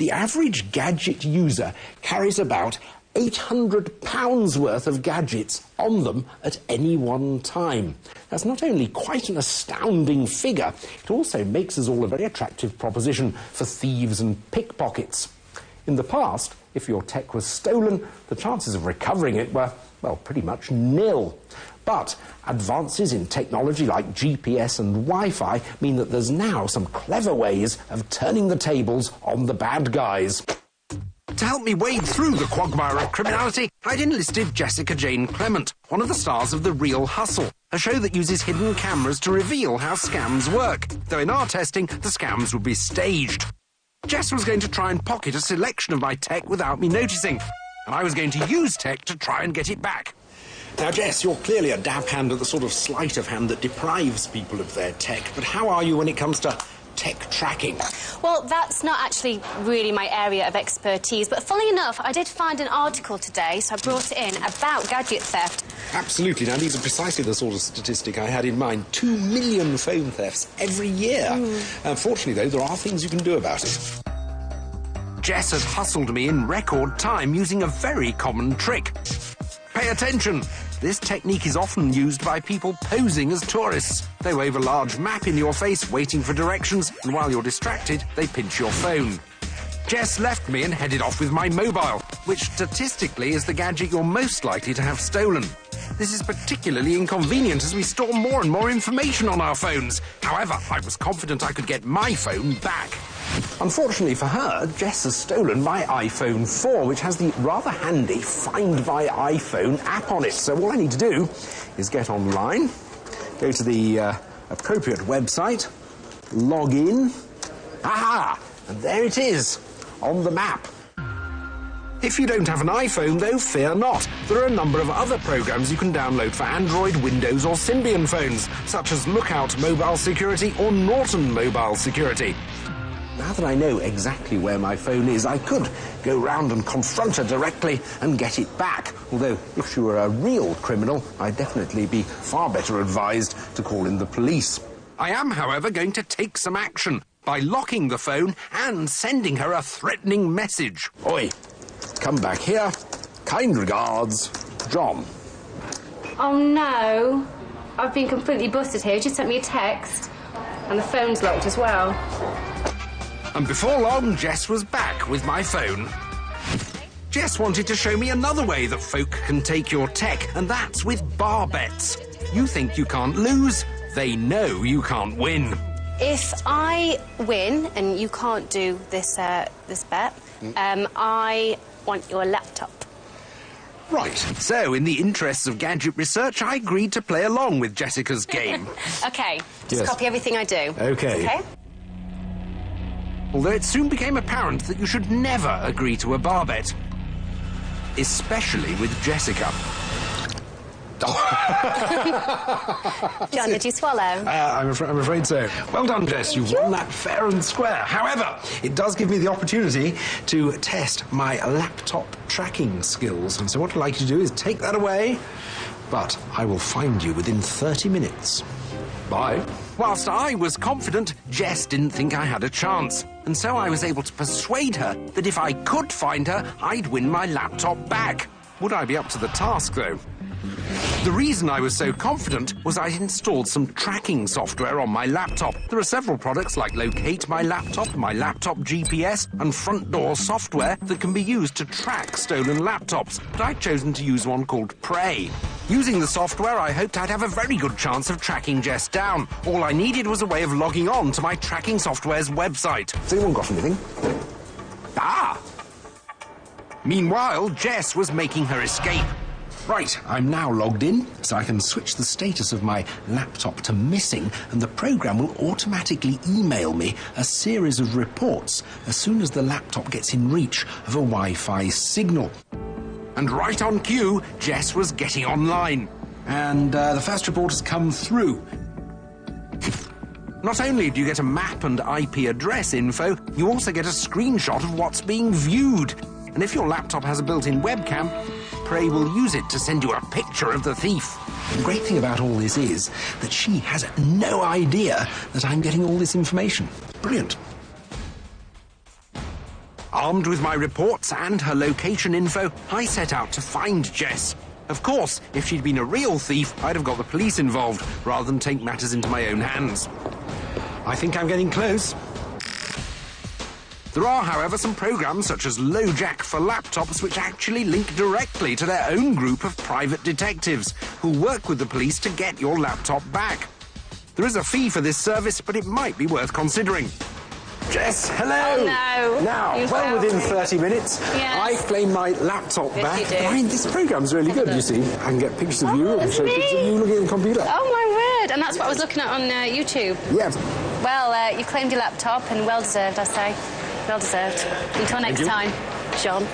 The average gadget user carries about £800 worth of gadgets on them at any one time. That's not only quite an astounding figure, it also makes us all a very attractive proposition for thieves and pickpockets. In the past, if your tech was stolen, the chances of recovering it were, well, pretty much nil. But advances in technology like GPS and Wi-Fi mean that there's now some clever ways of turning the tables on the bad guys. To help me wade through the quagmire of criminality, I'd enlisted Jessica Jane Clement, one of the stars of The Real Hustle, a show that uses hidden cameras to reveal how scams work, though in our testing, the scams would be staged. Jess was going to try and pocket a selection of my tech without me noticing, and I was going to use tech to try and get it back. Now, Jess, you're clearly a dab hand at the sort of sleight of hand that deprives people of their tech, but how are you when it comes to tech tracking? Well, that's not actually really my area of expertise, but funnily enough, I did find an article today, so I brought it in, about gadget theft. Absolutely. Now, these are precisely the sort of statistic I had in mind. 2 million phone thefts every year. Fortunately, though, there are things you can do about it. Jess has hustled me in record time using a very common trick. Pay attention. This technique is often used by people posing as tourists. They wave a large map in your face, waiting for directions, and while you're distracted, they pinch your phone. Jess left me and headed off with my mobile, which statistically is the gadget you're most likely to have stolen. This is particularly inconvenient as we store more and more information on our phones. However, I was confident I could get my phone back. Unfortunately for her, Jess has stolen my iPhone 4, which has the rather handy Find My iPhone app on it. So all I need to do is get online, go to the appropriate website, log in. Aha! And there it is, on the map. If you don't have an iPhone, though, fear not. There are a number of other programs you can download for Android, Windows or Symbian phones, such as Lookout Mobile Security or Norton Mobile Security. Now that I know exactly where my phone is, I could go round and confront her directly and get it back. Although, if she were a real criminal, I'd definitely be far better advised to call in the police. I am, however, going to take some action by locking the phone and sending her a threatening message. Oi, come back here. Kind regards, John. Oh, no. I've been completely busted here. You just sent me a text. And the phone's locked as well. And before long, Jess was back with my phone. Jess wanted to show me another way that folk can take your tech, and that's with bar bets. You think you can't lose, they know you can't win. If I win and you can't do this this bet, I want your laptop. Right. So, in the interests of gadget research, I agreed to play along with Jessica's game. OK, just copy everything I do. OK. Although it soon became apparent that you should never agree to a bar bet. Especially with Jessica. John, did you swallow? I'm afraid so. Well done, Jess. You've won that fair and square. However, it does give me the opportunity to test my laptop tracking skills. And so what I'd like you to do is take that away. But I will find you within 30 minutes. Bye. Whilst I was confident, Jess didn't think I had a chance. And so I was able to persuade her that if I could find her, I'd win my laptop back. Would I be up to the task, though? The reason I was so confident was I'd installed some tracking software on my laptop. There are several products like Locate My Laptop GPS, and Front Door software that can be used to track stolen laptops, but I'd chosen to use one called Prey. Using the software, I hoped I'd have a very good chance of tracking Jess down. All I needed was a way of logging on to my tracking software's website. Has anyone got anything? Ah! Meanwhile, Jess was making her escape. Right, I'm now logged in, so I can switch the status of my laptop to missing, and the program will automatically email me a series of reports as soon as the laptop gets in reach of a Wi-Fi signal. And right on cue, Jess was getting online. And the first report has come through. Not only do you get a map and IP address info, you also get a screenshot of what's being viewed. And if your laptop has a built-in webcam, Prey will use it to send you a picture of the thief. The great thing about all this is that she has no idea that I'm getting all this information. Brilliant. Armed with my reports and her location info, I set out to find Jess. Of course, if she'd been a real thief, I'd have got the police involved, rather than take matters into my own hands. I think I'm getting close. There are, however, some programs such as LoJack for laptops which actually link directly to their own group of private detectives who work with the police to get your laptop back. There is a fee for this service, but it might be worth considering. Jess, hello! Oh, no. Now, well within 30 minutes, yes. I claim my laptop Yes, back. you do. I mean, this program's really good, you see. I can get pictures of you, I can show pictures of you looking at the computer. Oh, my word. And that's what I was looking at on YouTube. Yeah. Well, you claimed your laptop, and well-deserved, I say. Well-deserved. Until next time, Sean.